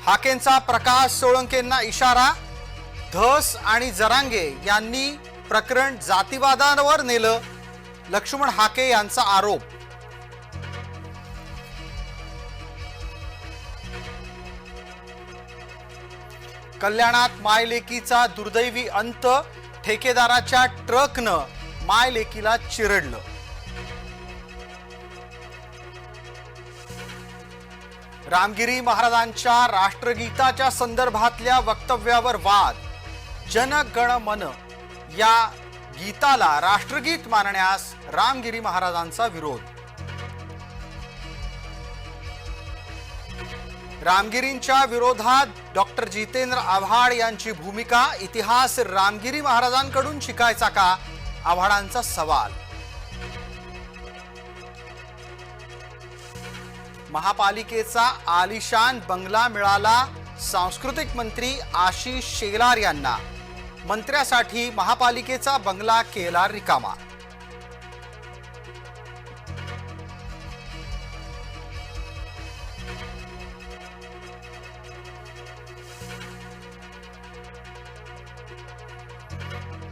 हाकेंचा प्रकाश सोळंकेंना इशारा। धस आणि जरांगे यांनी प्रकरण जातीवादावर नेलं, लक्ष्मण हाके यांचा आरोप। कल्याणात मायलेकीचा दुर्दैवी अंत, ठेकेदाराच्या ट्रकनं मायलेकीला चिरडलं। रामगिरी महाराजांच्या राष्ट्रगीताच्या संदर्भातल्या वक्तव्यावर वाद, जन गण मन या गीताला राष्ट्रगीत मानण्यास रामगिरी महाराजांचा विरोध। रामगिरींच्या विरोधात डॉक्टर जितेंद्र आव्हाड यांची भूमिका, इतिहास रामगिरी महाराजांकडून शिकायचा का, आव्हाडांचा सवाल। महापालिकेचा आलिशान बंगला मिळाला सांस्कृतिक मंत्री आशिष शेलार यांना, मंत्र्यासाठी महापालिकेचा बंगला केला रिकामा।